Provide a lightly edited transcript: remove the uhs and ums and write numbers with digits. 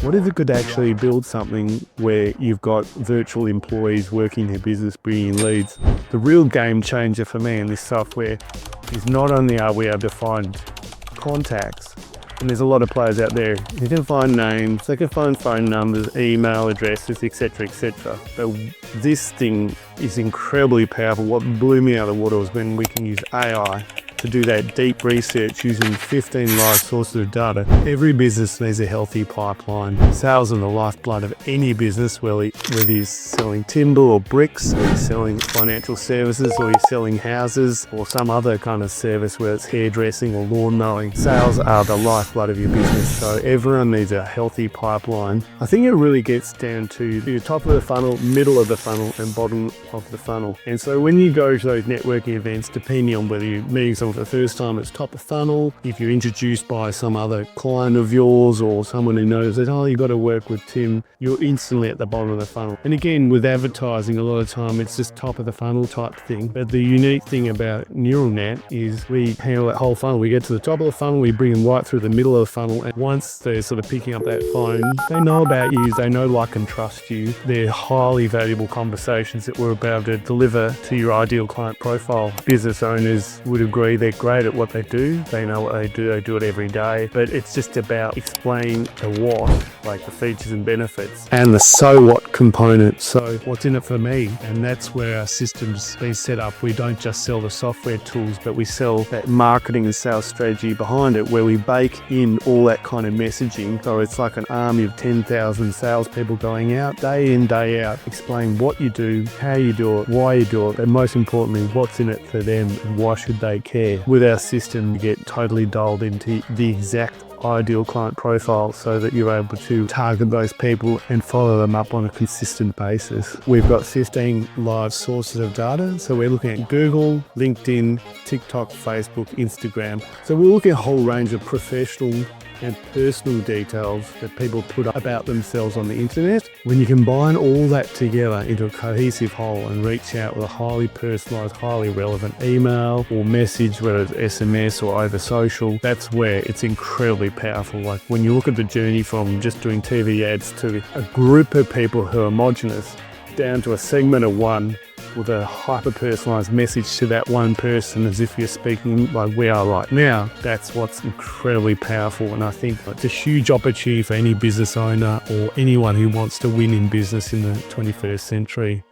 What if it could actually build something where you've got virtual employees working their business, bringing in leads? The real game changer for me in this software is not only are we able to find contacts, and there's a lot of players out there, you can find names, they can find phone numbers, email addresses, etc., etc. But this thing is incredibly powerful. What blew me out of the water was when we can use AI to do that deep research using 15 live sources of data. Every business needs a healthy pipeline. Sales are the lifeblood of any business, whether you're selling timber or bricks, or you're selling financial services, or you're selling houses, or some other kind of service, whether it's hairdressing or lawn mowing. Sales are the lifeblood of your business, so everyone needs a healthy pipeline. I think it really gets down to your top of the funnel, middle of the funnel, and bottom of the funnel. And so when you go to those networking events, depending on whether you're meeting someone for the first time, it's top of funnel. If you're introduced by some other client of yours or someone who knows that, oh, you got to work with Tim, you're instantly at the bottom of the funnel. And again, with advertising, a lot of time it's just top of the funnel type thing. But the unique thing about NeuralNet is we handle that whole funnel. We get to the top of the funnel, we bring them right through the middle of the funnel, and once they're sort of picking up that phone, they know about you, they know, like, and trust you. They're highly valuable conversations that we're about to deliver to your ideal client profile. Business owners would agree they're great at what they do. They know what they do it every day. But it's just about explaining the what, like the features and benefits, and the so what component. So what's in it for me? And that's where our system's been set up. We don't just sell the software tools, but we sell that marketing and sales strategy behind it, where we bake in all that kind of messaging. So it's like an army of 10,000 salespeople going out day in, day out, explain what you do, how you do it, why you do it, and most importantly, what's in it for them and why should they care. With our system, you get totally dialed into the exact ideal client profile so that you're able to target those people and follow them up on a consistent basis. We've got 15 live sources of data. So we're looking at Google, LinkedIn, TikTok, Facebook, Instagram. So we're looking at a whole range of professional and personal details that people put up about themselves on the internet. When you combine all that together into a cohesive whole and reach out with a highly personalized, highly relevant email or message, whether it's SMS or over social, that's where it's incredibly powerful. Like when you look at the journey from just doing TV ads to a group of people who are homogenous down to a segment of one, with a hyper-personalized message to that one person as if you're speaking like we are right now. That's what's incredibly powerful, and I think it's a huge opportunity for any business owner or anyone who wants to win in business in the 21st century.